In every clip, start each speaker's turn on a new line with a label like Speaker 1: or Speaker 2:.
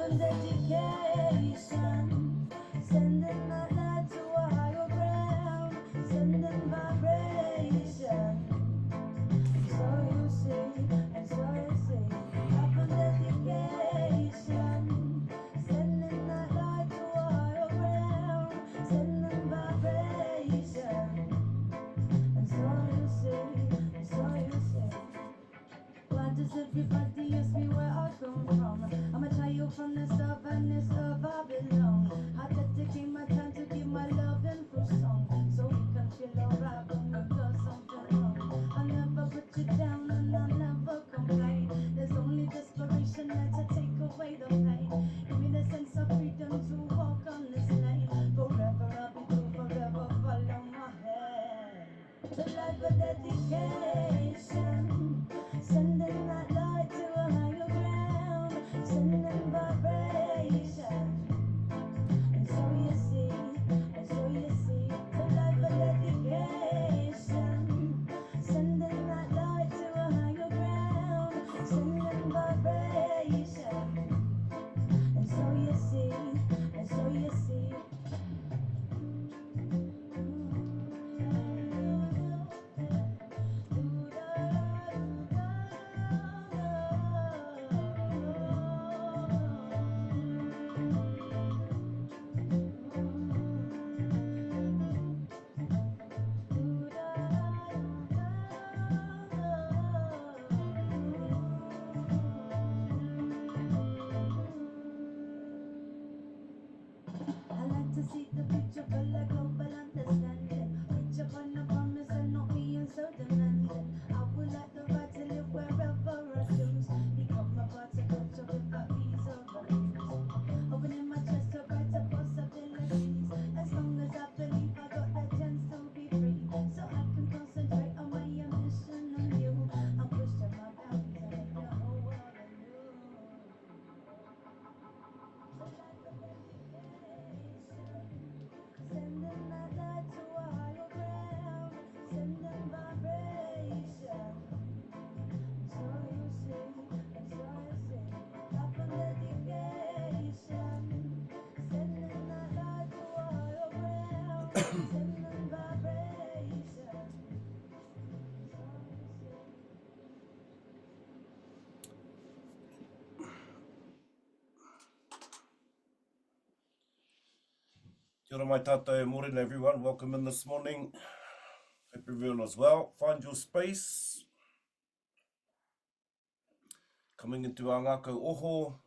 Speaker 1: from dedication, sending that light to a higher ground, sending vibration. So you see, and so you see, up from dedication, sending that light to a higher ground, sending vibration. And so you see, and so you see. Why does everybody ask me where I come from? I'm a child from this earth and this earth I belong. I dedicate my time to give my love and through song, so we can feel alright when we've done something wrong. I never put you down and I never complain. There's only desperation there to take away the pain. Give me the sense of freedom to walk on this lane. Forever I'll be true, forever follow my head. To life a dedication, sending that light to a higher ground, sending vibration. And so you see, to life a dedication, sending that light to a higher ground, sending vibration. And so you see, and so you see. I like to see the picture full of global understanding. Reach upon the promise and not being so demanding. I would like the right to live wherever I choose. Become a part of culture without visa refuse. Opening my chest to brighter possibilities. As long as I believe I got the chance to be free, so I can concentrate on my ambition and you. I'm pushing my boundaries and make the whole world anew. Sending that light to a higher ground, sending vibration. So you see, and so you see, up from dedication, sending that light to a higher ground, sending vibration. So you see.
Speaker 2: Kia ora mai tātou, morning everyone, welcome in this morning. Hope everyone is well. Find your space. Coming into our Ngākau Oho.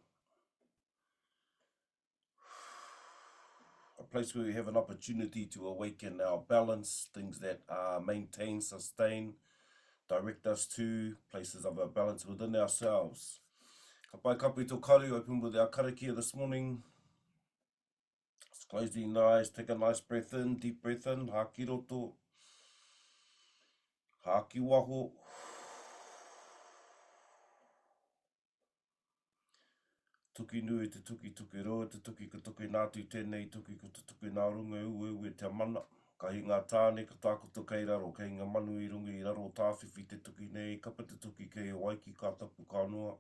Speaker 2: A place where we have an opportunity to awaken our balance, things that maintain, sustain, direct us to places of our balance within ourselves. Ka pai kapi tō karu, open with our karakia this morning. Just close the eyes, take a nice breath in, deep breath in, haki roto, haki waho. Tuki nui te tuki tuki roa, te tuki ka tuki nātu tēnei, tuki ka tuki nā runga ue te mana. Ka hi ngā tāne, ka tākoto kei raro, kei ngā manu I runga I raro tāwhiwhi te tuki nei, kapa te tuki kei waiki ka tapu ka noa.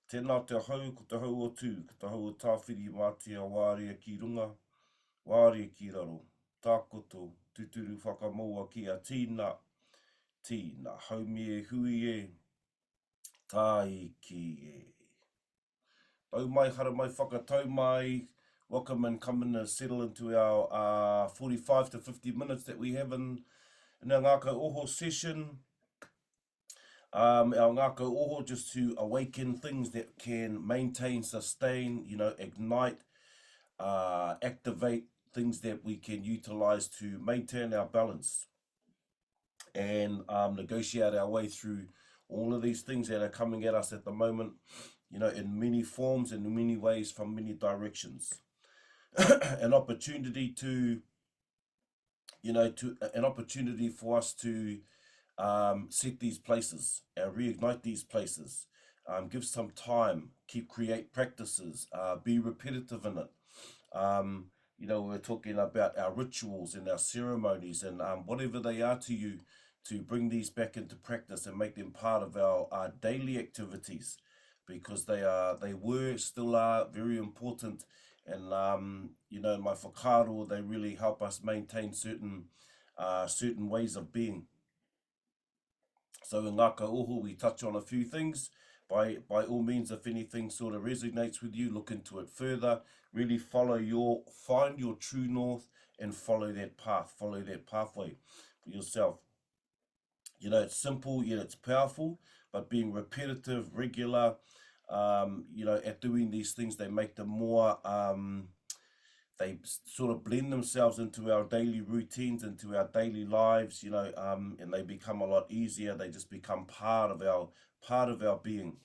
Speaker 2: Tēnā te hau, ko te hau o tū, ko te hau o tāwhiri mātia wārea ki runga, wārea ki raro. Tākoto, tuturu whakamoa ki a tīna, tīna, haumi e hui e, tāi ki e. Tau mai, hara mai, whakatau mai. Welcome and come in and settle into our 45 to 50 minutes that we have in our Ngākau Oho session. Our Ngākau Oho just to awaken things that can maintain, sustain, ignite, activate things that we can utilize to maintain our balance and negotiate our way through all of these things that are coming at us at the moment, in many forms and in many ways from many directions. An opportunity to, an opportunity for us to set these places and reignite these places. Give some time, create practices, be repetitive in it. We're talking about our rituals and our ceremonies and whatever they are to you, to bring these back into practice and make them part of our daily activities. because they were, still are very important. And you know, my whakaaro, they really help us maintain certain ways of being. So in Ngākau Oho, we touch on a few things. By all means, if anything sort of resonates with you, look into it further. Really find your true north and follow that path, follow that pathway for yourself. You know, it's simple, yet it's powerful, but being repetitive, regular, you know, at doing these things, they make them more, they sort of blend themselves into our daily routines, into our daily lives, you know, and they become a lot easier. They just become part of our being.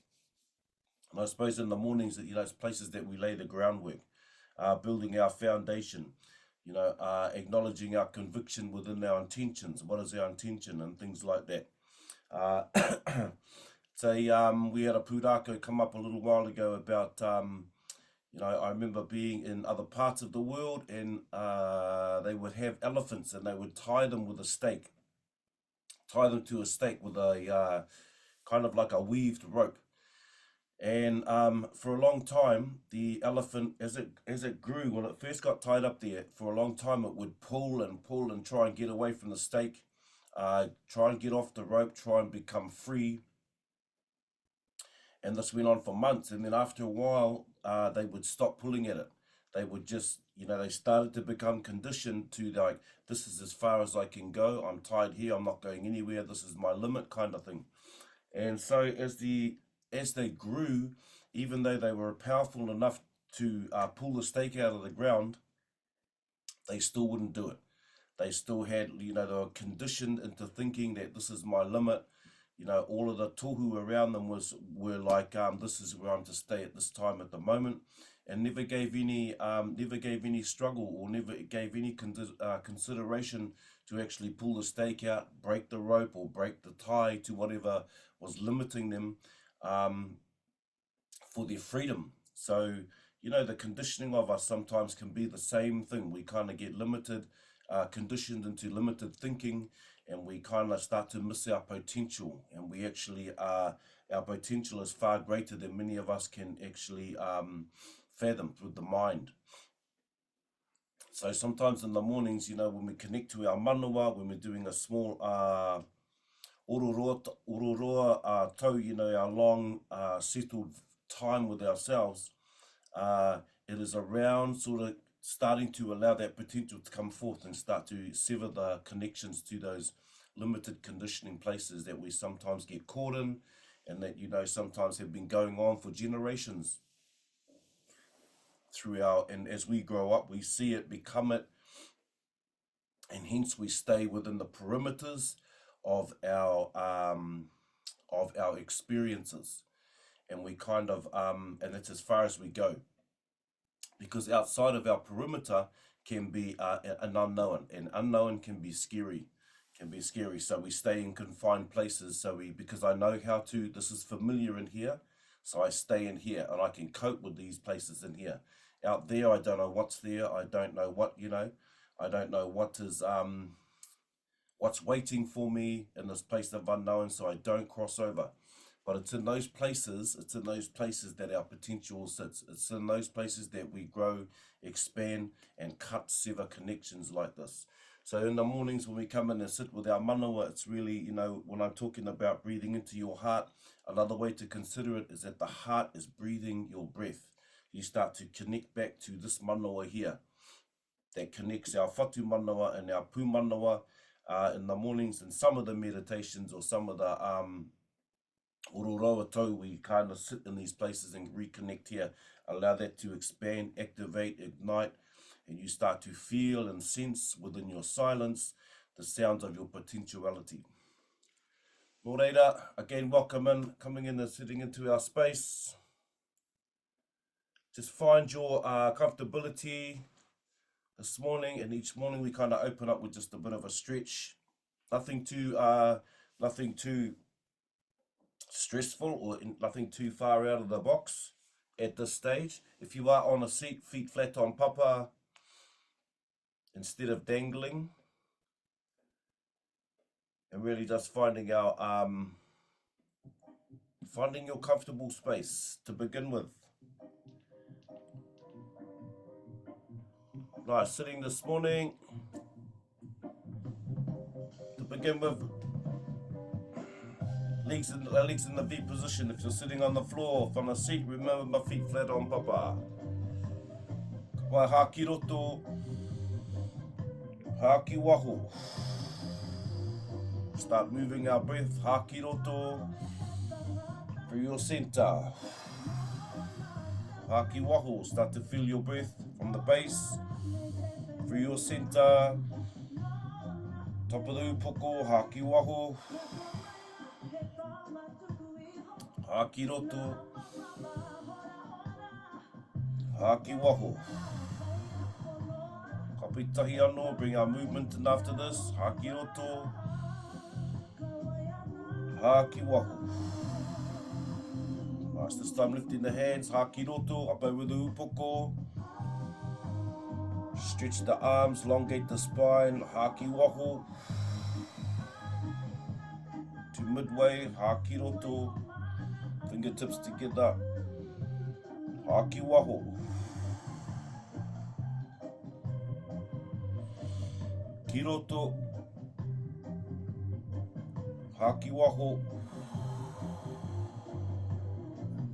Speaker 2: And I suppose in the mornings, you know, it's places that we lay the groundwork, building our foundation, you know, acknowledging our conviction within our intentions. What is our intention and things like that. Uh, so we had a pūrākau come up a little while ago about you know, I remember being in other parts of the world, and they would have elephants and they would tie them with a stake, tie them to a stake with a kind of like a weaved rope. And for a long time, the elephant, as it grew, when it first got tied up there, for a long time it would pull and try and get away from the stake, try and get off the rope, try and become free. And this went on for months. And then after a while, they would stop pulling at it. They would just, you know, they started to become conditioned to, like, this is as far as I can go. I'm tied here. I'm not going anywhere. This is my limit, kind of thing. And so as they grew, even though they were powerful enough to pull the stake out of the ground, they still wouldn't do it. They still had, you know, they were conditioned into thinking that this is my limit. You know, all of the tohu around them were like, this is where I'm to stay at this time at the moment, and never gave any struggle, or never gave any consideration to actually pull the stake out, break the rope, or break the tie to whatever was limiting them for their freedom. So, you know, the conditioning of us sometimes can be the same thing. We kind of get limited, conditioned into limited thinking, and we kind of start to miss our potential. And we actually our potential is far greater than many of us can actually fathom with the mind. So sometimes in the mornings, you know, when we connect to our manawa, when we're doing a small ororoa tau, you know, our long settled time with ourselves, it is around sort of starting to allow that potential to come forth and start to sever the connections to those limited conditioning places that we sometimes get caught in, and that, you know, sometimes have been going on for generations throughout. And as we grow up, we see it, become it, and hence we stay within the perimeters of our experiences, and we kind of and it's as far as we go, because outside of our perimeter can be an unknown, and unknown can be scary, so we stay in confined places. So because I know how to, this is familiar in here, so I stay in here and I can cope with these places in here. Out there, I don't know what's there. I don't know what, you know, I don't know what is what's waiting for me in this place of unknown, so I don't cross over. But it's in those places, that our potential sits. It's in those places that we grow, expand, and cut, sever connections like this. So in the mornings when we come in and sit with our manawa, it's really, you know, when I'm talking about breathing into your heart, another way to consider it is that the heart is breathing your breath. You start to connect back to this manawa here, that connects our whatu manawa and our pū manawa in the mornings. And some of the meditations, or some of the ororoa tau, we kind of sit in these places and reconnect here, allow that to expand, activate, ignite, and you start to feel and sense within your silence the sounds of your potentiality. Nō reira, again, welcome coming in and sitting into our space. Just find your comfortability this morning, and each morning we kind of open up with just a bit of a stretch. Nothing too stressful, or nothing too far out of the box at this stage. If you are on a seat, feet flat on papa instead of dangling, and really just finding our Finding your comfortable space to begin with. Right, sitting this morning. To begin with, legs in the V position. If you're sitting on the floor, from a seat, remember my feet flat on papa. Wai haki roto, haki waho. Start moving our breath, haki roto, through your center. Haki waho, start to feel your breath from the base, through your center. Top of the upoko, haki waho. Haki roto, haki waho. Kapitahi anō, bring our movement in after this. Haki roto, haki waho. Nice, this time lifting the hands, haki roto, up over the upoko. Stretch the arms, elongate the spine, haki waho. To midway, haki roto. Fingertips together, haki waho. Ki roto, haki waho.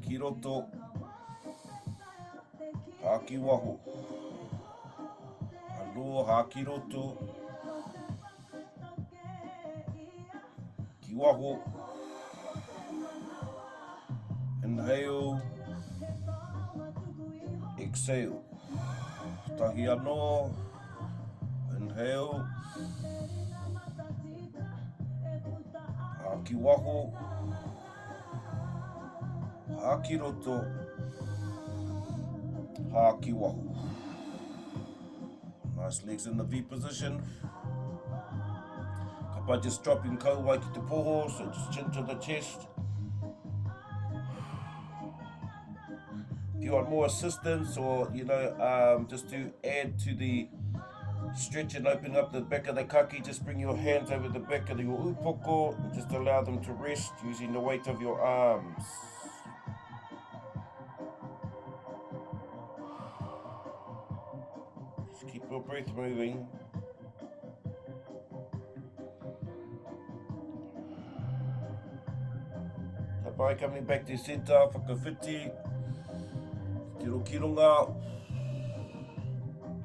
Speaker 2: Ki roto, haki waho. Aloha, haki roto. Ki waho. Inhale. Exhale. Tahi anō. Inhale. Haki waho. Haki roto. Haki waho. Nice, legs in the V position. Kapa just dropping ko wai ki te poho, so just chin to the chest. If you want more assistance or, just to add to the stretch and open up the back of the kaki, just bring your hands over the back of your upoko and just allow them to rest using the weight of your arms. Just keep your breath moving. Tapai coming back to center, whakawhiti. Tiro kironga.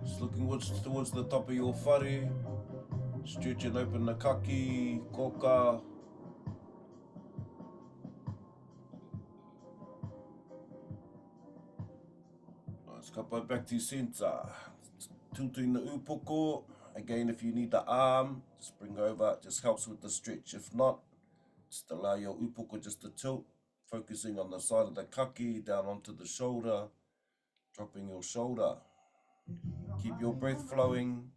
Speaker 2: Just looking towards the top of your whare. Stretch and open the kaki, koka. Nice, kapa back to center. Tilting the upoko. Again, if you need the arm, just bring over. It just helps with the stretch. If not, just allow your upoko just to tilt. Focusing on the side of the kaki, down onto the shoulder. Dropping your shoulder. Keep your breath flowing.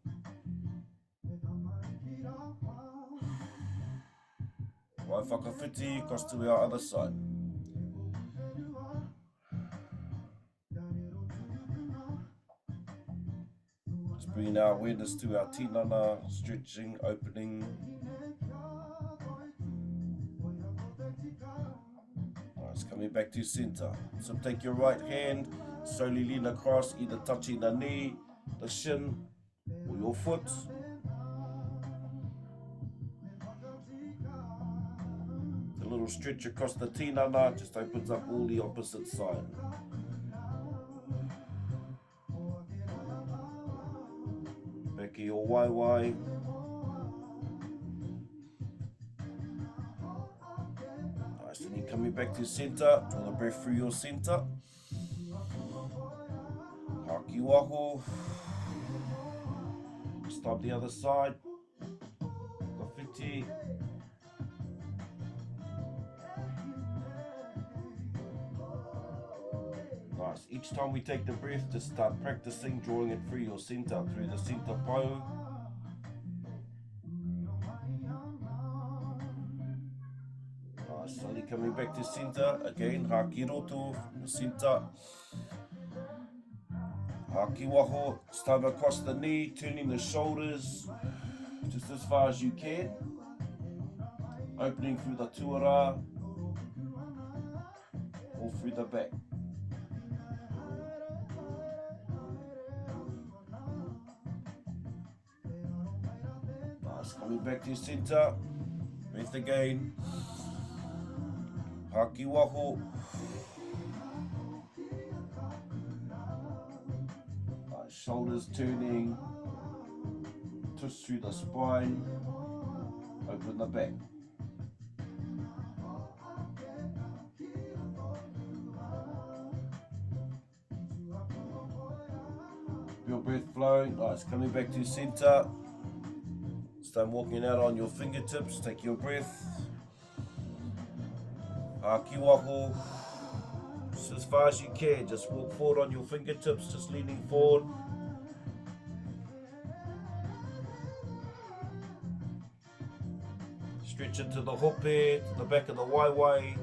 Speaker 2: Wai whakawhiti, across to our other side. Just bringing our awareness to our tinana, stretching, opening. Nice, coming back to center. So take your right hand, slowly lean across, either touching the knee, the shin, or your foot. The little stretch across the tinana just opens up all the opposite side. Back of your waiwai. Nice, and then coming back to center, draw the breath through your center. Haki waho. Stop the other side. Whakawhiti. Nice. Each time we take the breath, just start practicing drawing it through your center, through the center pau. Nice. Slowly coming back to center. Again, haki roto, center. Haki waho, start across the knee, turning the shoulders just as far as you can. Opening through the tuara. all through the back. Nice, coming back to your center. Breath again. Haki waho. Nice, shoulders turning. Twist through the spine. Open the back. Your breath flowing. Nice, coming back to your center. Start walking out on your fingertips. Take your breath. Haki waho. Just as far as you can. Just walk forward on your fingertips. Just leaning forward. Stretch into the hope, to the back of the waiwai.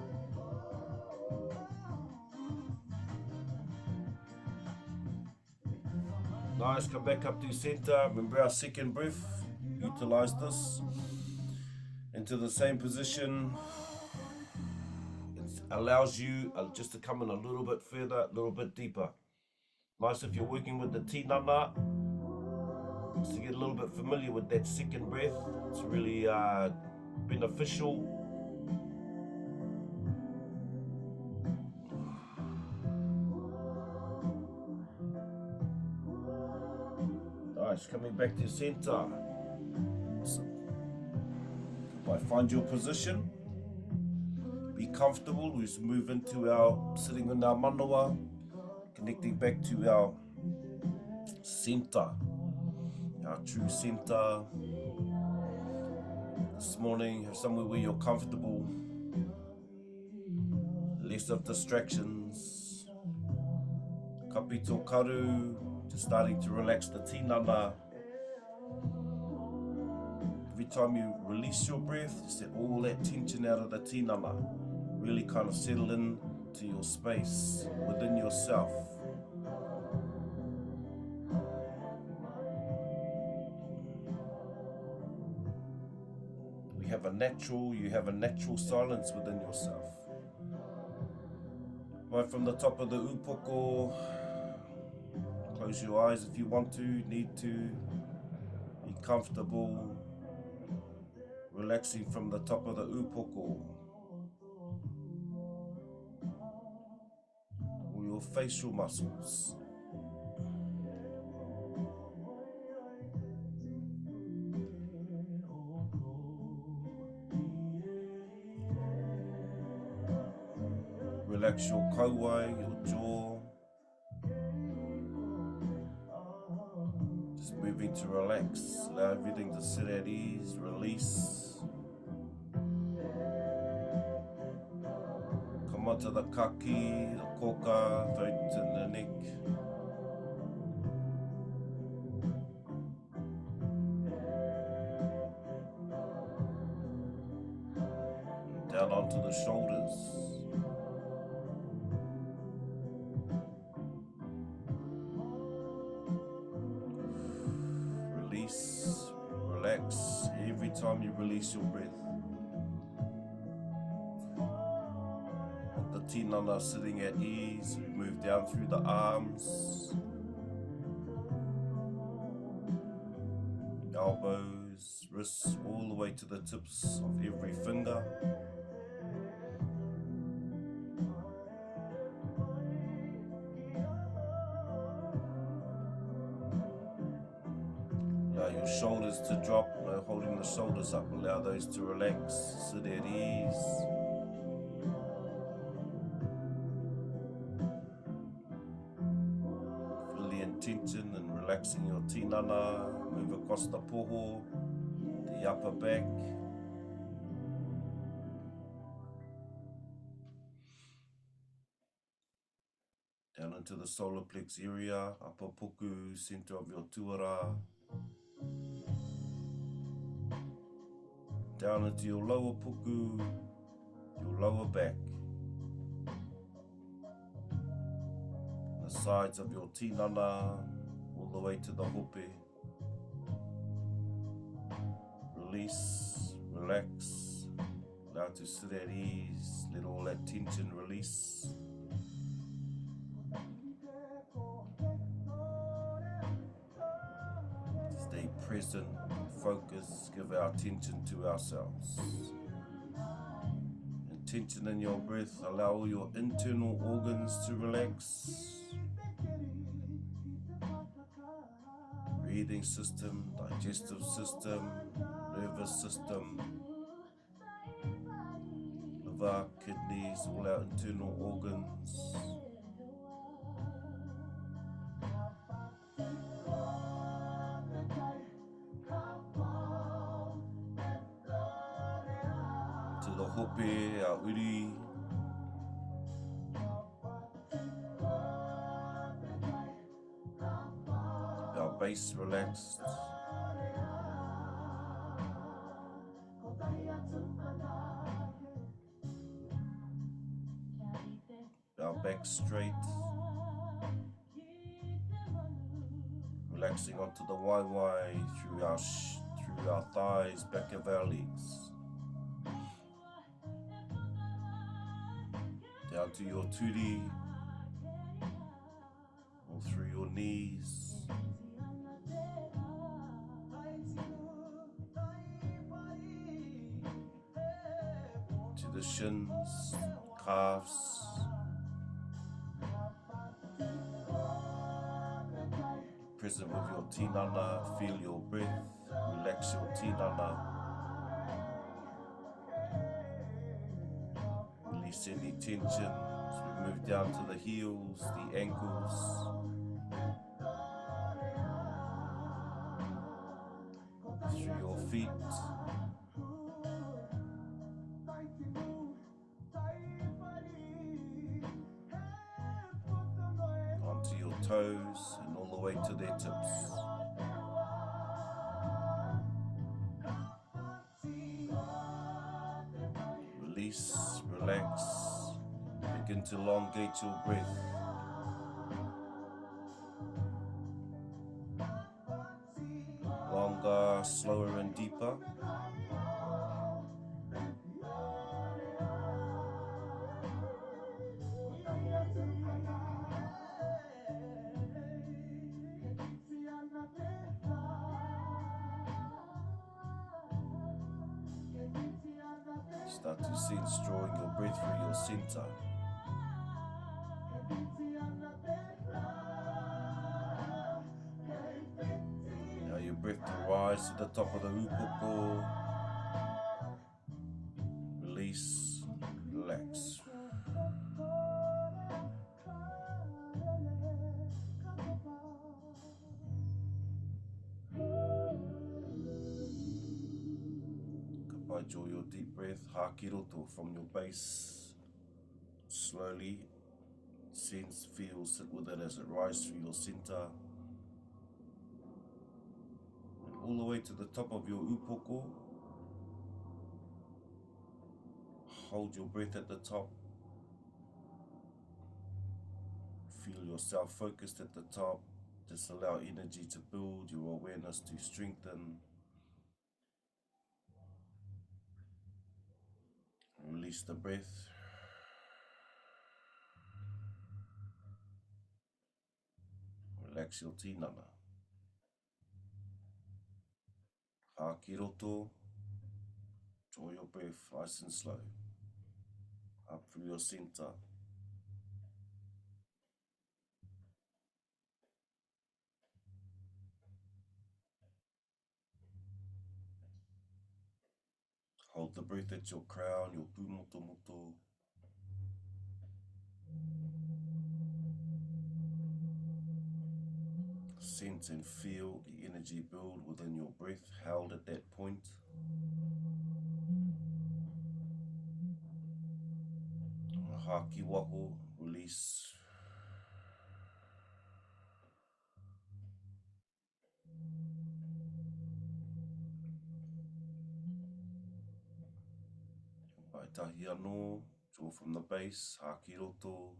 Speaker 2: Nice, come back up to center. Remember our second breath. Utilize this into the same position. It allows you just to come in a little bit further, a little bit deeper. Nice if you're working with the Tinana, just to get a little bit familiar with that second breath. It's really beneficial. Nice, coming back to center. Find your position. Be comfortable. We just move into our sitting in our manawa, connecting back to our center, our true center. This morning, have somewhere where you're comfortable, less of distractions. Kapito karu, just starting to relax the tinana. Every time you release your breath, just let all that tension out of the tinana. Really kind of settle in to your space within yourself. You have a natural silence within yourself. Right from the top of the upoko, close your eyes if you want to, need to. Be comfortable, relaxing from the top of the upoko. Or your facial muscles. Relax your kauai, your jaw. Just moving to relax. Allow everything to sit at ease, release. Come onto the kaki, the koka, throat and the neck. And down onto the shoulders. Release, relax every time you release your breath. The tinana sitting at ease, we move down through the arms, elbows, wrists, all the way to the tips of every finger. Allow your shoulders to drop, no holding the shoulders up, allow those to relax, sit at ease. Feel the intention and relaxing your tinana, move across the poho, the upper back. Down into the solar plex area, upper puku, center of your tuara. Down into your lower puku, your lower back. The sides of your tinana, all the way to the hope. Release, relax, allow it to sit at ease, let all that tension release. present, focus, give our attention to ourselves. Intention in your breath, allow all your internal organs to relax. Breathing system, digestive system, nervous system, liver, kidneys, all our internal organs. To the hope, our uri, our base relaxed, our back straight, relaxing onto the waiwai through our thighs, back of our legs, down to your turi, all through your knees, to the shins, calves. Present with your tinana, feel your breath, relax your tinana. Release any tension as we move down to the heels, the ankles. Through your feet. Onto your toes and all the way to their tips. Release, relax, begin to elongate your breath. Longer, slower and deeper. Start to sense drawing your breath through your center. Now your breath to rise to the top of the upoko. Release, relax. Enjoy your deep breath, hakiroto from your base. Slowly, sense, feel, sit with it as it rises through your center. And all the way to the top of your upoko. Hold your breath at the top. Feel yourself focused at the top. Just allow energy to build, your awareness to strengthen. Release the breath. Relax your tinana. Hakiroto. Draw your breath nice and slow. Up through your center. Hold the breath at your crown, your pumotomoto. Sense and feel the energy build within your breath, held at that point. Haki waho, release. Tahi anō, draw from the base, haki roto.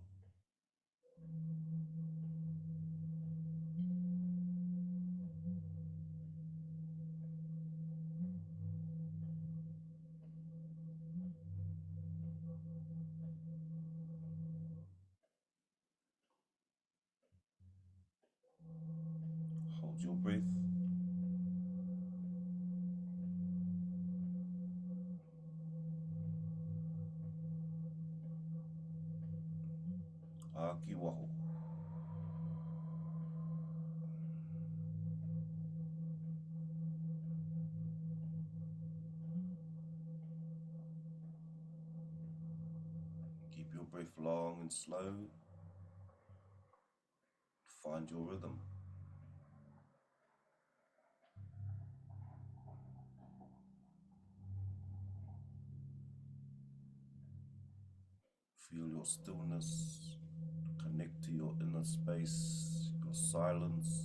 Speaker 2: Hold your breath. Aki waho. Keep your breath long and slow. Find your rhythm. Feel your stillness. Connect to your inner space, your silence.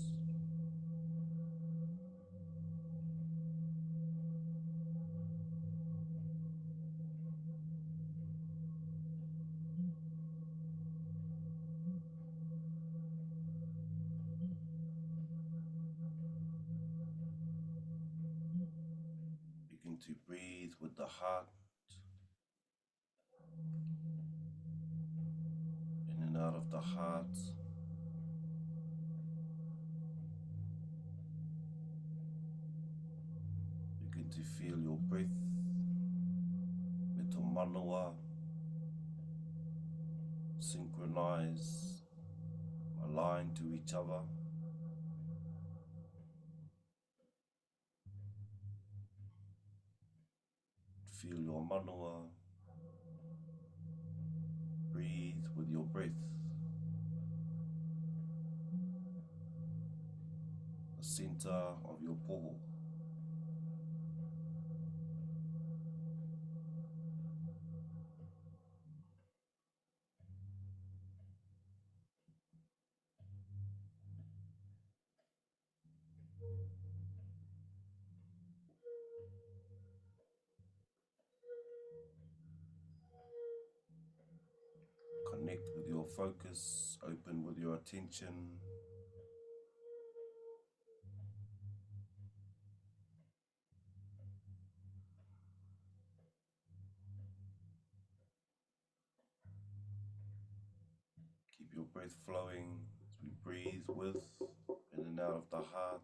Speaker 2: Begin to breathe with the heart, in and out of the heart. Begin to feel your breath, me tō manawa, synchronize, align to each other. Feel your manawa, breathe with your breath. The center of your poho. Connect with your focus, open with your attention. Keep your breath flowing as we breathe with, in and out of the heart.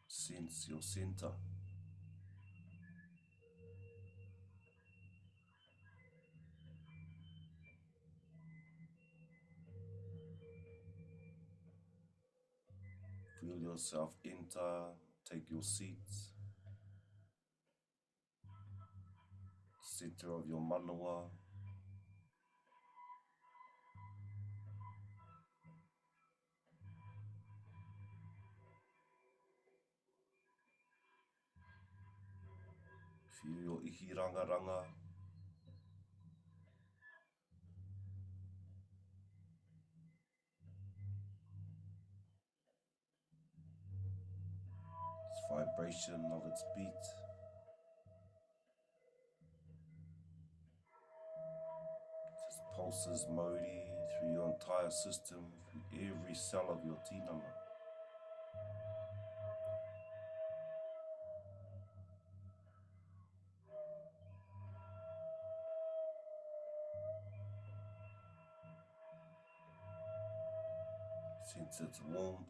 Speaker 2: Sense your center. Feel yourself enter, take your seat. Center of your manawa. Feel your ihirangaranga. Its vibration of its beat. It pulses Māori through your entire system, through every cell of your tinana. Sense its warmth.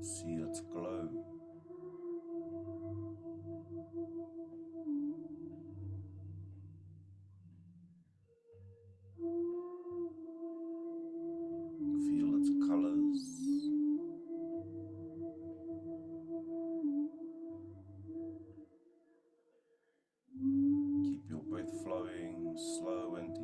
Speaker 2: See its glow. Feel its colors. Keep your breath flowing slow and deep.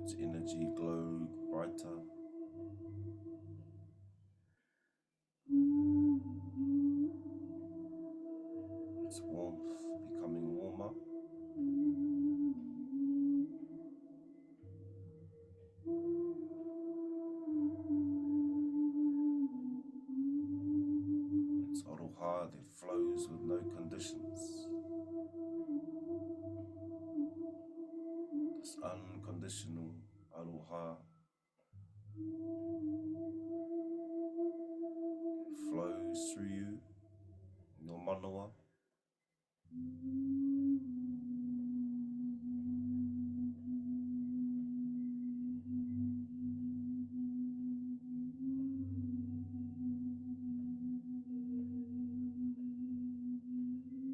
Speaker 2: Its energy glow brighter. Its warmth becoming warmer. Its aroha that flows with no condition. conditions. This unconditional aroha flows through you, your manawa.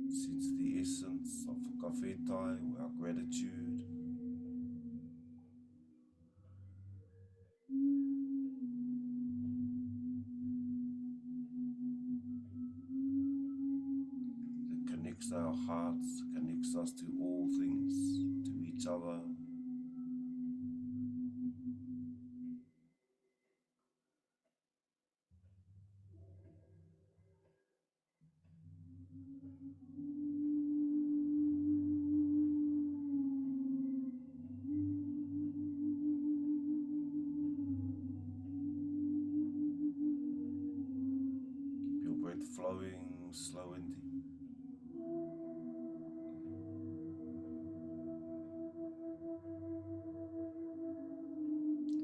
Speaker 2: Sense the essence of whakawhetai, or our gratitude. It connects our hearts, connects us to all things, to each other. Keep your breath flowing slow and deep.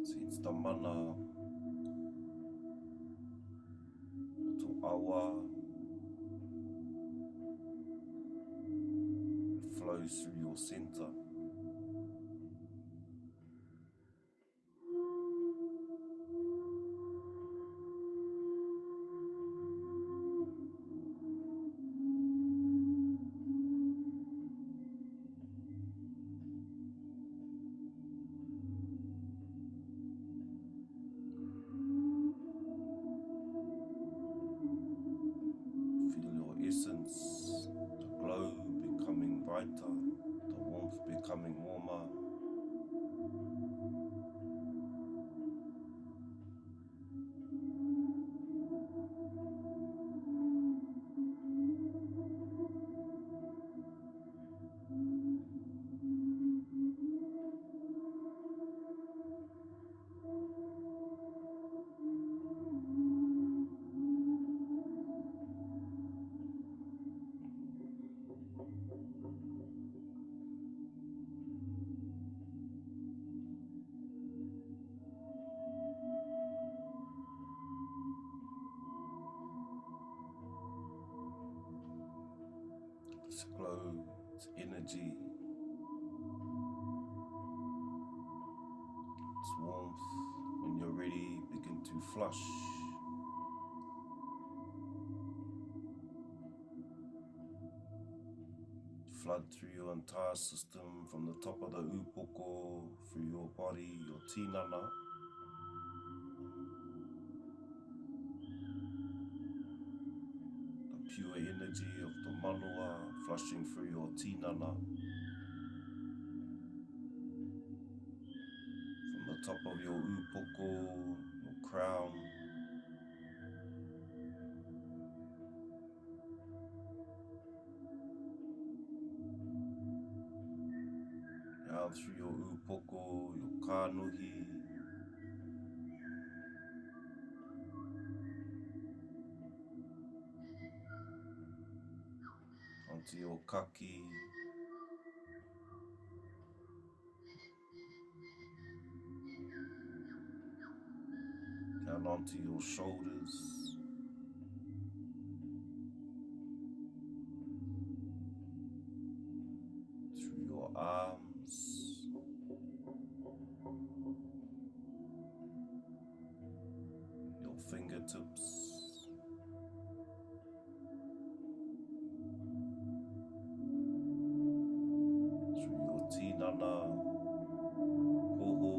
Speaker 2: Sense the mana to awa flows through your center. Feel your essence, the glow becoming brighter, the warmth becoming warmer. This glow, its energy, its warmth. When you're ready, begin to flush. Flood through your entire system from the top of the upoko, through your body, your tinana. The pure energy of the manawa flushing through your tinana. From the top of your upoko, your crown, down through your upoko, your kanuhi, onto your kaki, down onto your shoulders, through your arms, your fingertips, through your tinana, hoho,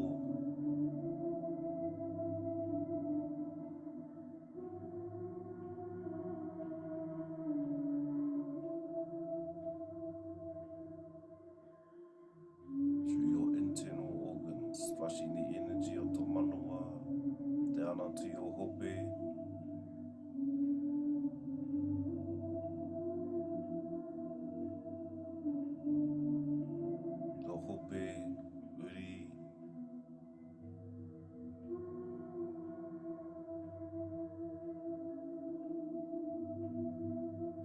Speaker 2: through your internal organs, flushing the energy of the manawa down onto your hope, your hope, uri,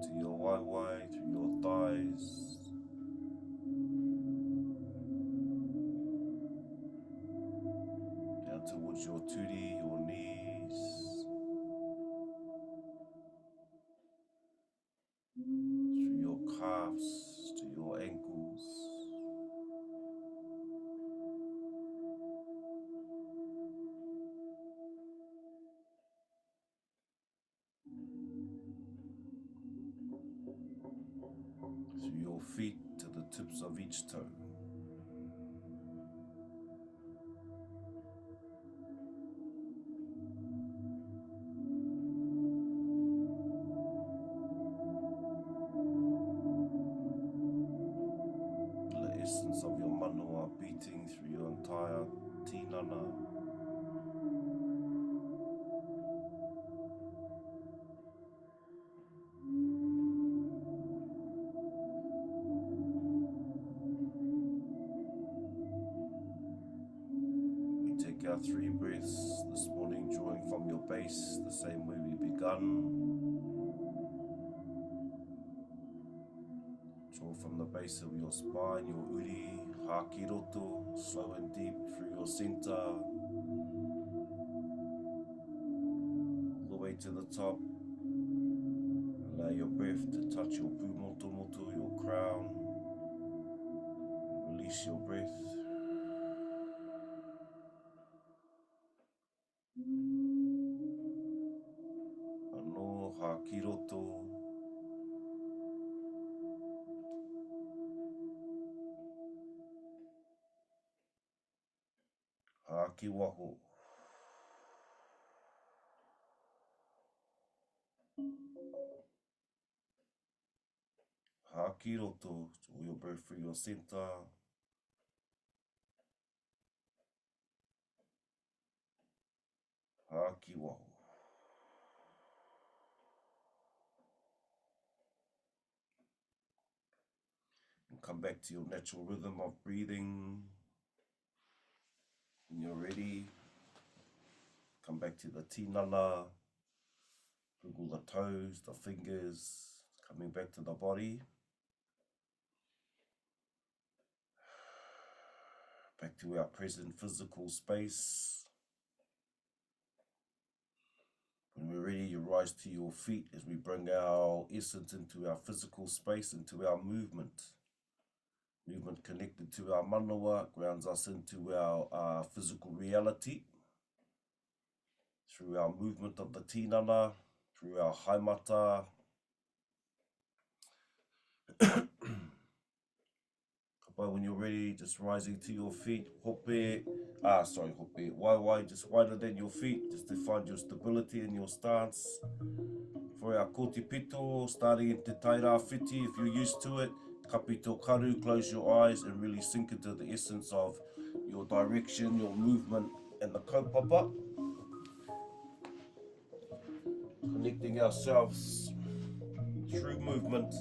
Speaker 2: to your waiwai, through towards your turi, your knees. Through your calves to your ankles. Through your feet to the tips of each toe. The essence of your manawa beating through your entire tinana. Take our 3 breaths this morning, drawing from your base, the same way we begun. Draw from the base of your spine, your uri, haki roto, slow and deep through your center, all the way to the top. Allow your breath to touch your pumotomoto, your crown. Release your breath. Ano haki roto. Haki waho. Haki roto. Draw your breath through your center. Haki waho. And come back to your natural rhythm of breathing. When you're ready, come back to the tinana. Wiggle the toes, the fingers, coming back to the body. Back to our present physical space. When we're ready, you rise to your feet as we bring our essence into our physical space, into our movement. Movement connected to our manawa grounds us into our physical reality. Through our movement of the tinana, through our haimata. When you're ready, just rising to your feet, hope, wai, just wider than your feet, just to find your stability and your stance. For our koti pito, starting in te taira whiti, if you're used to it, kapito karu, close your eyes and really sink into the essence of your direction, your movement, and the kaupapa. Connecting ourselves through movement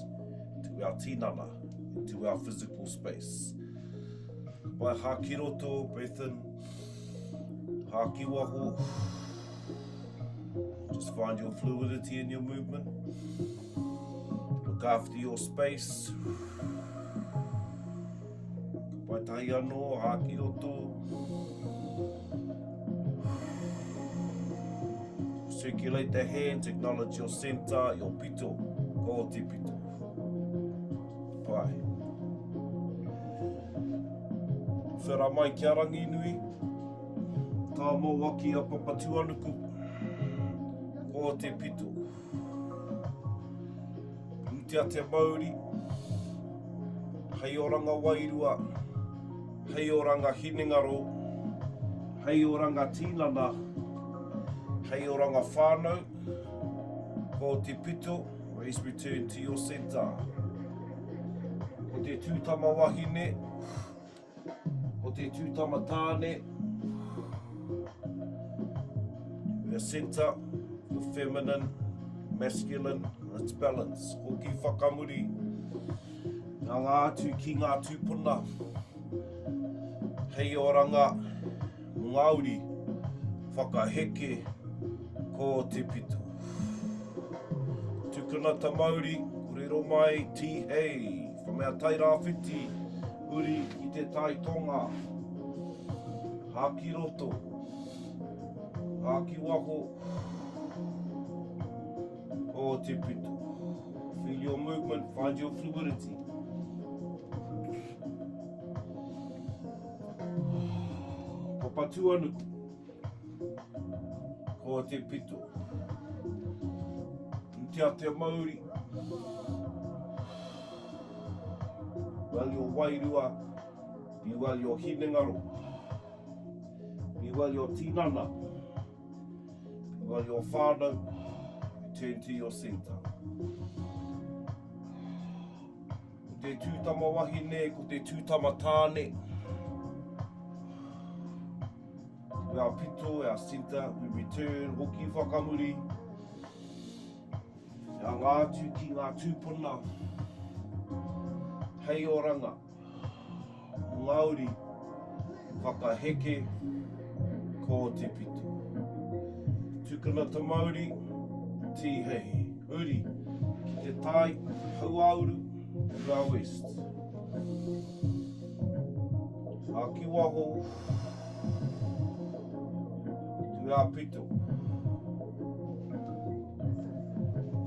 Speaker 2: to our tinana, into our physical space. By haki roto, breath in, haki waho. Just find your fluidity in your movement. Look after your space. By tahi anō, haki roto. Circulate the hands, acknowledge your center, your pito, ko te pito. Pai. Whira mai kia rangi nui. Tā mō waki a papatuanuku. Ko te pito. Utia te Māori. Hei oranga Wairua. Hei oranga Hinengaro. Hei oranga Tinana. Hei oranga Whānau. Ko te pito. Raise, return to your center. Ko te tūtama wahine. Ko te tūtama tāne. Your center, your feminine, masculine, and its balance. Ko ki whakamuri. Ngā atu ki ngā tūpuna. Hei oranga Māori. Whakaheke ko te pito. Tukuna ta Māori, korero mai ti hei. From our tairāwhiti, uri i te tai tonga. Haki roto. Aki waho. O te pito. Feel your movement, find your fluidity. Papatu anu. Ko te pito. Ntia te Māori. Well your Wairua. Be well your Hinengaro. Be well your Tinana. Be well your Whānau. Return to your centre. Ko te tūtama wahine, ko te tūtama tāne. To our pito, our centre, we return, hoki whakamuri. Ngā ngātu ki ngā tūpuna. Hei oranga. Māori, whakaheke, ko te pito. Tukuna te Māori, ti hei. Uri, ki te tai, hauauru, ra west. Aki waho, tu a pito.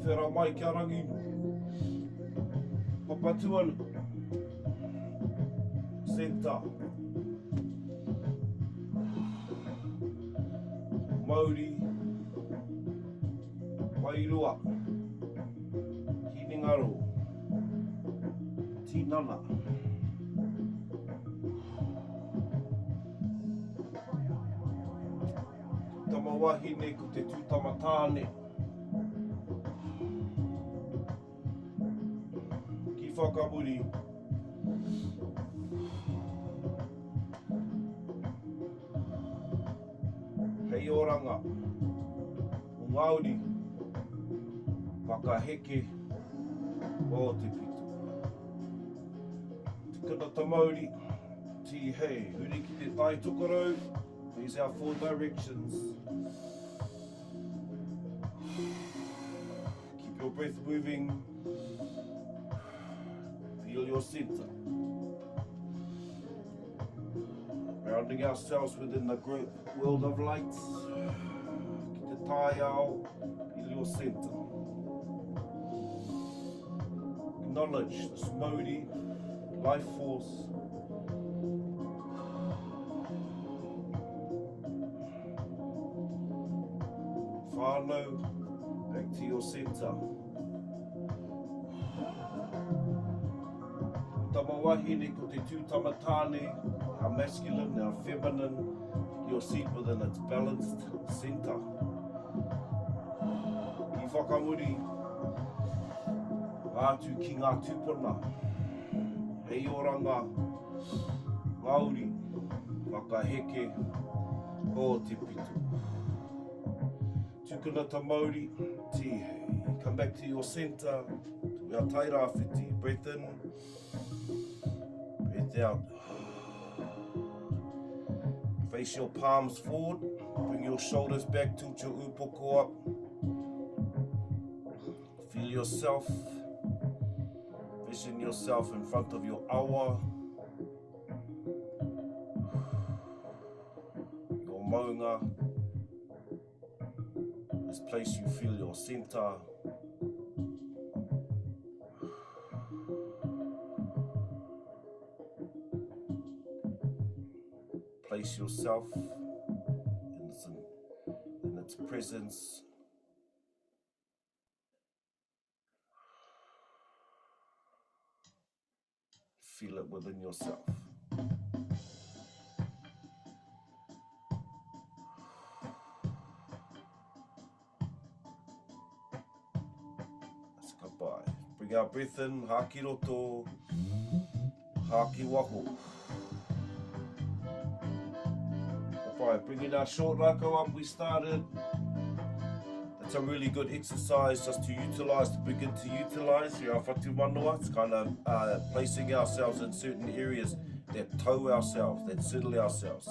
Speaker 2: Whera mai kia rangi. Papatu anu. Senta. Māori. Wairua. Hinengaro. Tinana. Tama wahine ko te tūtama tāne. Ki whakamuri. Hei oranga. O Māori. Whakaheke. O te pito. Tukuna te Māori. Ti hei. Uri ki te tai tukarau. These are 4 directions. Keep your breath moving. Feel your center. Grounding ourselves within the great world of light. Ki te tai ao. Feel your center. Acknowledge this Māori life force. Whānau, back to your centre. Tama wahine ko te tūtama tāne, our masculine, our feminine, your seat within its balanced centre. Ki whakamuri, ātu ki ngā tūpuna, hei oranga, Māori, whakaheke, o te pito. Tukuna te Māori, ti hei. Come back to your centre, to our tai rāwhiti. Breath in, breath out. Face your palms forward, bring your shoulders back, tilt your upoko up. Feel yourself, vision yourself in front of your awa. Your maunga. This place you feel your centre. Place yourself in its presence. Feel it within yourself. Bring our breath in, haki roto, haki waho. Alright, bringing our short Rakau up, we started. That's a really good exercise just to begin to utilise your whatu manoa. It's kind of placing ourselves in certain areas that tow ourselves, that settle ourselves.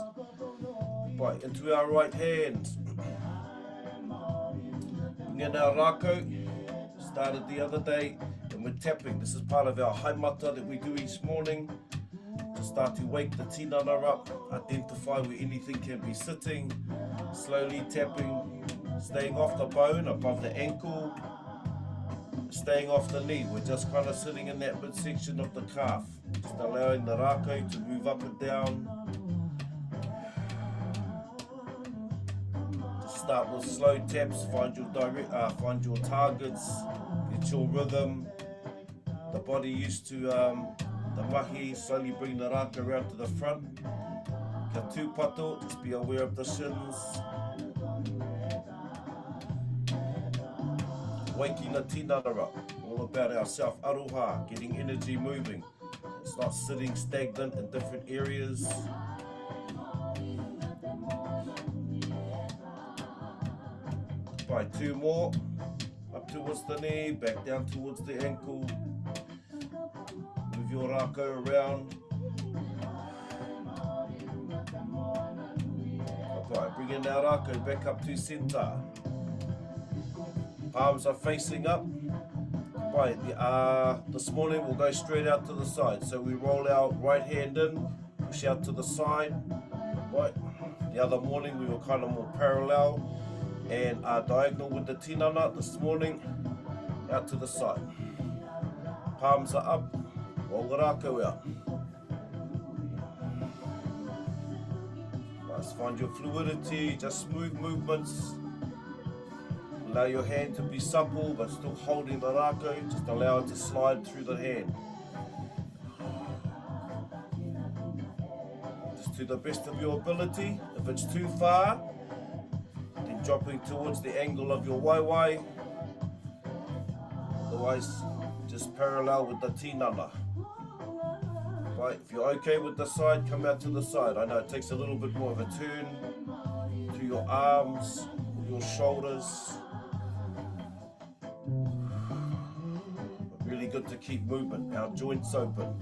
Speaker 2: Right, into our right hand. Bringing our Rakau. Started the other day and we're tapping. This is part of our haimata that we do each morning to start to wake the tinana up, identify where anything can be sitting, slowly tapping, staying off the bone, above the ankle, staying off the knee. We're just kind of sitting in that midsection of the calf, just allowing the Rakau to move up and down. Just start with slow taps, find your targets, get your rhythm. The body used to the mahi, slowly bring the Rakau around to the front. Ka tūpato, just be aware of the shins. Waking the tinana up, all about our self-aroha, getting energy moving. It's not sitting stagnant in different areas. By 2 more, up towards the knee, back down towards the ankle. Move your Rakau around. Right, bring in our Rakau back up to centre. Palms are facing up. Right, this morning we'll go straight out to the side. So we roll our right hand in, push out to the side. Right, the other morning we were kind of more parallel and diagonal with the tinana. This morning, out to the side. Palms are up, roll the Rakau out. Nice, find your fluidity, just smooth movements. Allow your hand to be supple but still holding the Rakau, just allow it to slide through the hand. Just to the best of your ability. If it's too far, then dropping towards the angle of your waiwai. Otherwise, just parallel with the tinana. Right, if you're okay with the side, come out to the side. I know it takes a little bit more of a turn to your arms, your shoulders. Really good to keep movement, our joints open,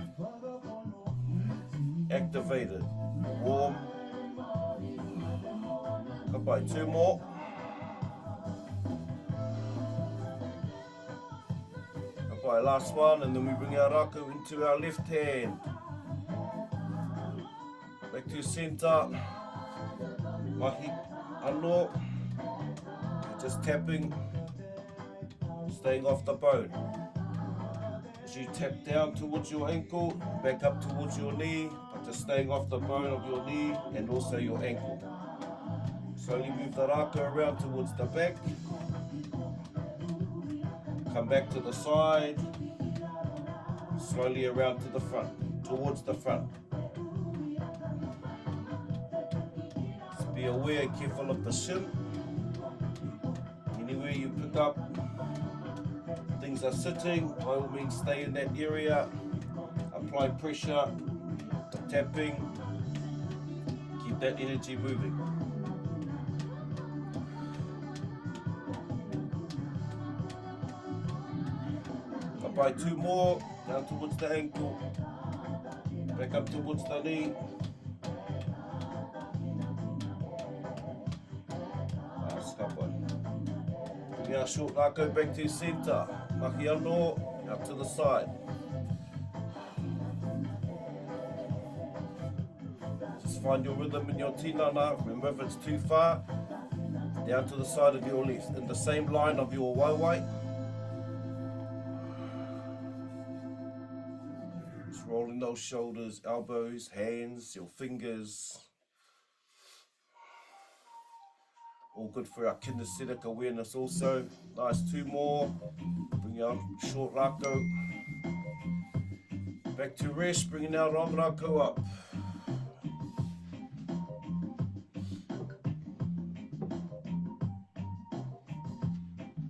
Speaker 2: activated, warm. Come by 2 more. Come by last one, and then we bring our Rakau into our left hand. Back to centre. Mahi Hā, just tapping, staying off the bone. As you tap down towards your ankle, back up towards your knee, but just staying off the bone of your knee and also your ankle. Slowly move the Rakau around towards the back. Come back to the side. Slowly around to the front, towards the front. Just be aware, careful of the shin. Anywhere you pick up, things are sitting, by all means stay in that area, apply pressure, tapping, keep that energy moving. Apply 2 more, down towards the ankle, back up towards the knee. Nice, couple. Bring our short Rakau back to centre. Mahi Hā, out to the side. Just find your rhythm in your tinana. Remember, if it's too far, down to the side of your left, in the same line of your waiwai. Just rolling those shoulders, elbows, hands, your fingers. All good for our kinesthetic awareness also. Nice, 2 more. Bring our short Rakau. Back to rest, bringing our long Rakau up.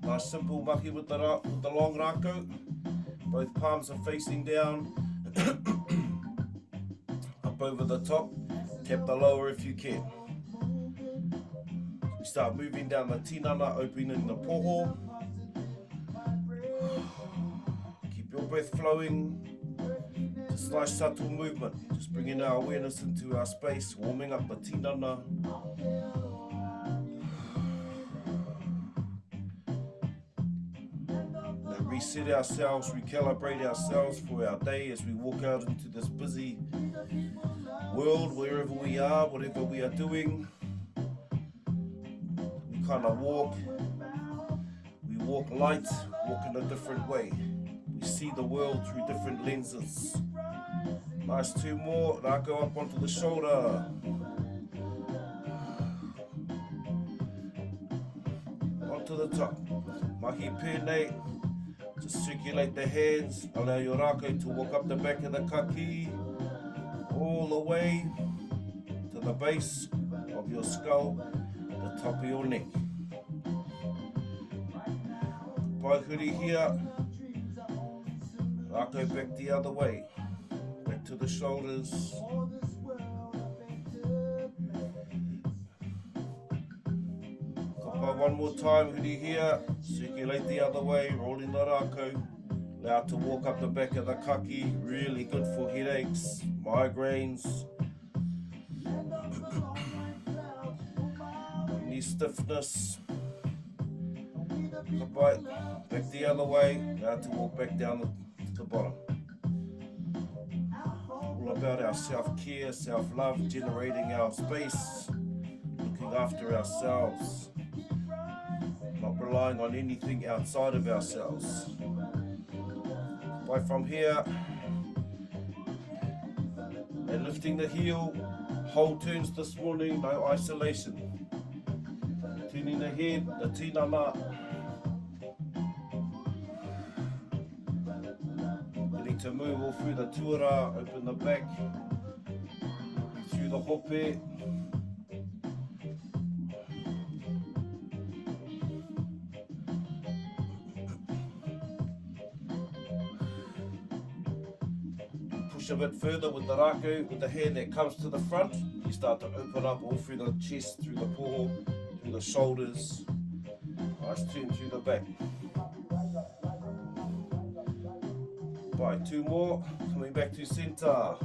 Speaker 2: Nice simple mahi with the long Rakau. Both palms are facing down. Up over the top. Tap the lower if you can. Start moving down the tinana, opening the poho. Keep your breath flowing. Just nice subtle movement. Just bringing our awareness into our space, warming up the tinana. That reset ourselves, recalibrate ourselves for our day as we walk out into this busy world, wherever we are, whatever we are doing. We kind of walk light, walk in a different way. We see the world through different lenses. Nice, 2 more. Rakau up onto the shoulder. Onto the top. Mahi pēnei. Just circulate the hands. Allow your Rakau to walk up the back of the kaki. All the way to the base of your skull, the top of your neck. Paihuri here. Rakau back the other way. Back to the shoulders. Kapa one more time, huri here. Circulate the other way, rolling the Rakau. Allow to walk up the back of the kaki. Really good for headaches, migraines, knee stiffness. Kapa, back the other way. Allow to walk back down to the bottom. All about our self-care, self-love, generating our space, looking after ourselves, not relying on anything outside of ourselves. Right from here, and lifting the heel, whole turns this morning, no isolation. Turning the head, the tinana. To move all through the tuara, open the back, through the hope. Push a bit further with the Rakau, with the hand that comes to the front. You start to open up all through the chest, through the paw, through the shoulders. Nice turn through the back. Right, 2 more, coming back to centre.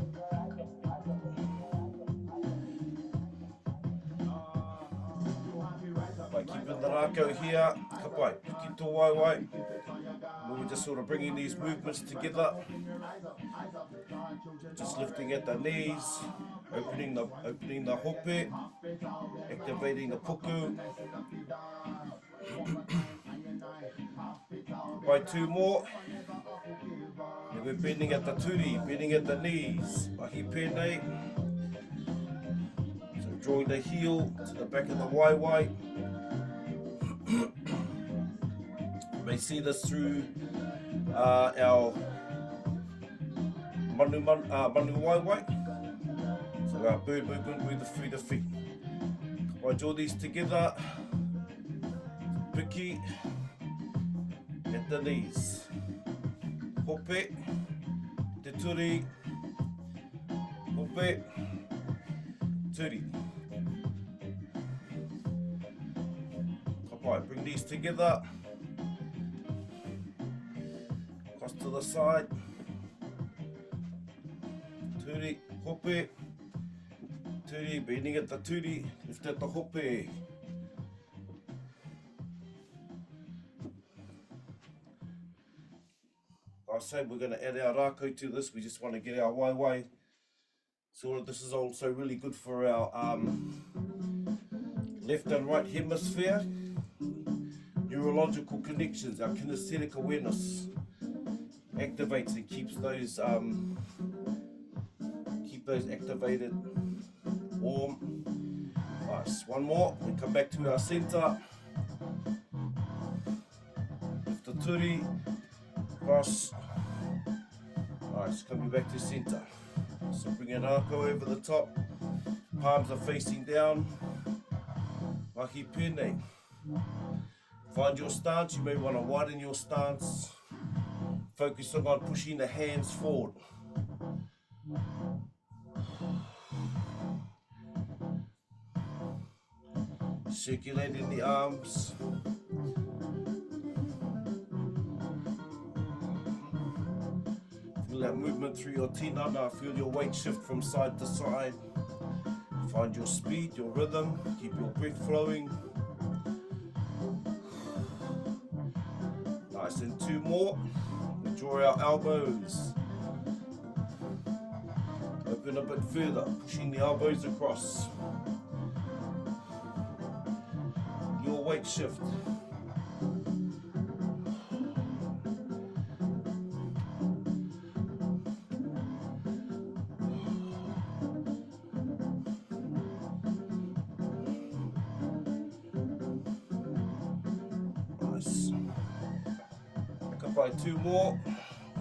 Speaker 2: By keeping the Rakau here, kapai, piki tō waiwai. We're just sort of bringing these movements together. Just lifting at the knees, opening the hope, activating the puku. By 2 more. And we're bending at the turi, bending at the knees. Mahi pēnei. So drawing the heel to the back of the waiwai. You may see this through our manu waiwai. So our bird movement through the feet. I draw these together. Piki at the knees. Hope, te turi, hope, turi. Kapai, bring these together. Cross to the side. Turi, hope, turi, bending at the turi, lift at the hope. I said we're going to add our Rakau to this. We just want to get our waiwai. So this is also really good for our left and right hemisphere. Neurological connections, our kinesthetic awareness activates and keeps those activated, warm. Nice. 1 more. We come back to our centre. Lift the turi, cross. Nice, coming back to centre. So bring an Rakau over the top, palms are facing down. Mahi pēnei. Find your stance, you may want to widen your stance. Focusing on pushing the hands forward. Circulating the arms. Feel that movement through your tinana, feel your weight shift from side to side. Find your speed, your rhythm, keep your breath flowing. Nice, and 2 more. We draw our elbows. Open a bit further, pushing the elbows across. Your weight shift. Nice. Back by 2 more.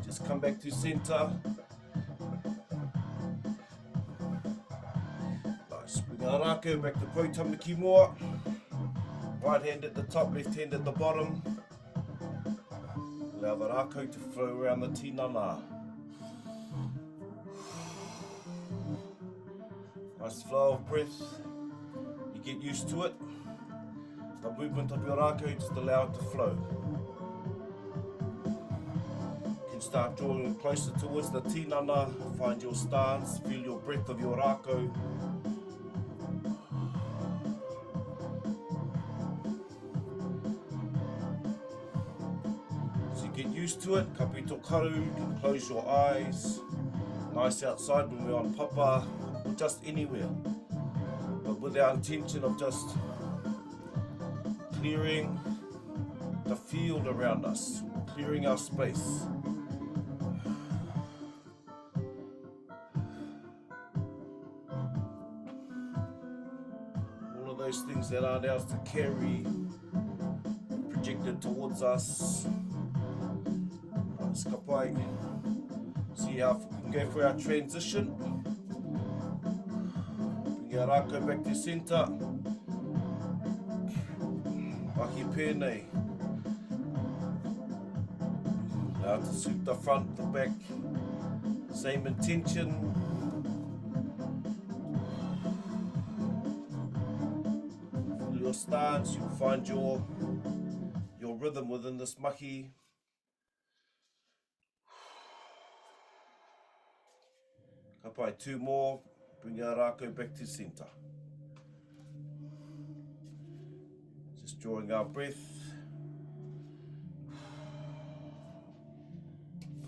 Speaker 2: Just come back to center. Nice. Bring our Rakau back to Poutamaki more. Right hand at the top, left hand at the bottom. Allow the Rakau to flow around the Tinana. Nice flow of breath. You get used to it. The movement of your Rakau, just allow it to flow. You can start drawing closer towards the Tinana. Find your stance, feel your breath of your Rakau. Get used to it, ka pito karu, you can close your eyes. Nice outside when we're on papa, or just anywhere. But with our intention of just clearing the field around us, clearing our space. All of those things that aren't ours to carry, projected towards us. See how we can go for our transition. Bring our Rakau back to center. Mahi pēnei. Allow it to suit the front, the back. Same intention. Feel your stance, you'll find your rhythm within this mahi. Kapai 2 more, bring our Rakau back to center. Just drawing our breath.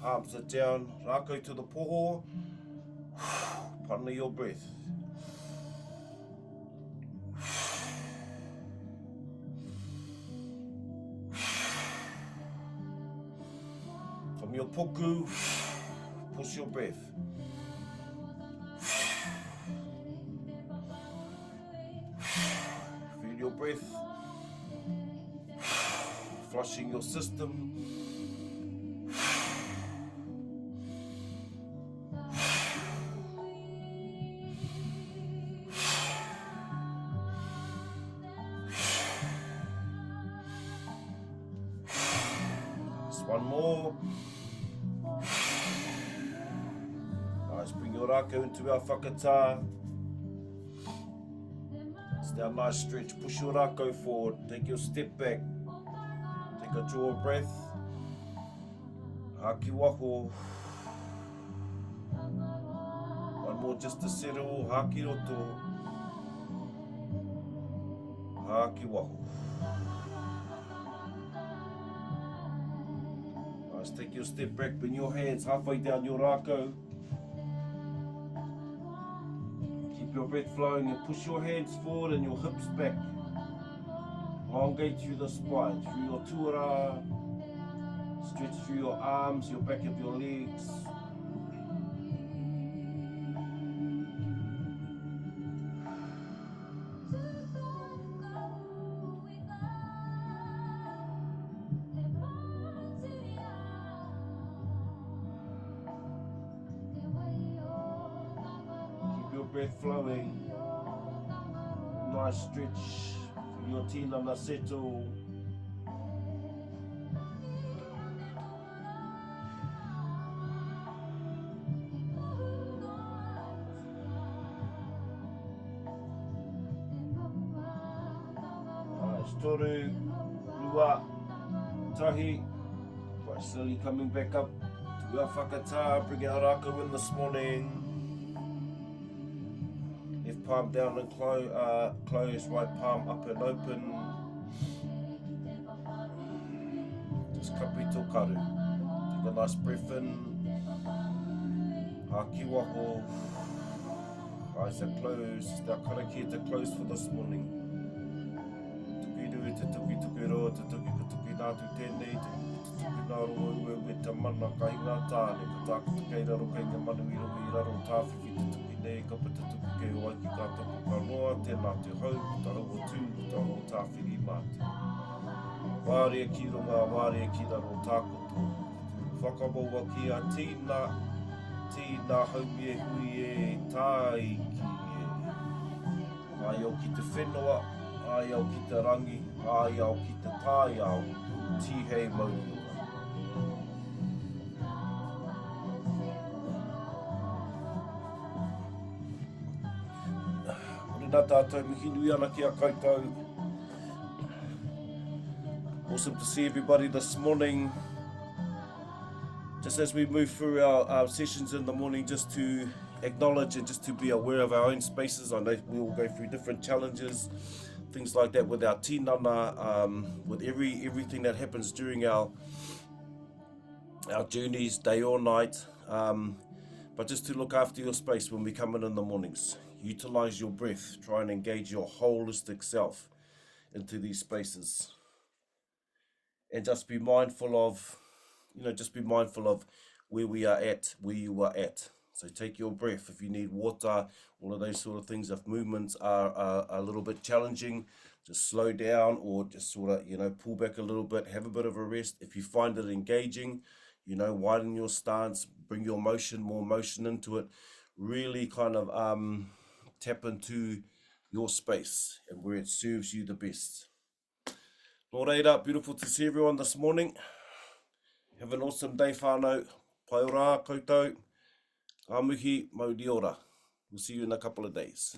Speaker 2: Palms are down, Rakau to the poho. Pana your breath. From your puku, push your breath. Feel your breath. Flushing your system. Just one more. Nice, bring your Rakau into our whakatā. Down, nice stretch, push your Rakau forward, take your step back, take a draw breath, haki waho, one more just to settle, haki roto, haki waho. Nice, take your step back, bring your hands halfway down your Rakau. Your breath flowing and push your hands forward and your hips back. Elongate through the spine, through your tuara. Stretch through your arms, your back of your legs. Keep your breath flowing. Nice stretch. Feel your tinana settle. Nice, toru, rua, tahi. Right, slowly coming back up to our whakatā. Bring our Rakau in this morning. Left palm down and close, right palm up and open. kapi tō karu. Take a nice breath in. Ki waho. Eyes are closed. Our karakia to close for this morning. Tuki nui te tuki tuki roa, te tuki ka tuki nātu tēnei, te tuki nā rongo ue ue te mana ka hinga tāne, ka tākutu kei raro kei ngā manu i rongo i raro tāwhiwhi te tuki nei, ka pa te tuki kei o aiki ka tapu ka noa, tēnā te hau, ta hau o tū, ta hau o tāwhiri māti. Wārea ki runga, wārea ki raro tākoto. Whakamoa ki a tīna, tīna haumie hui e tāi ki e. Ai au ki te whenua, ai au ki te rangi, ai au ki te tāi au, tihei maunua. Nā tātou mihi nui ana ki a koutou. Awesome to see everybody this morning. Just as we move through our sessions in the morning, just to acknowledge and just to be aware of our own spaces. I know we all go through different challenges, things like that with our tinana, with everything that happens during our journeys, day or night. But just to look after your space when we come in the mornings. Utilize your breath. Try and engage your holistic self into these spaces. And just be mindful of, just be mindful of where we are at, where you are at. So take your breath. If you need water, all of those sort of things, if movements are a little bit challenging, just slow down or just sort of, pull back a little bit, have a bit of a rest. If you find it engaging, widen your stance, bring your more motion into it. Really kind of tap into your space and where it serves you the best. Nō reira, beautiful to see everyone this morning. Have an awesome day, whānau. Pai ora koutou. Ka muhi, mauri ora. We'll see you in a couple of days.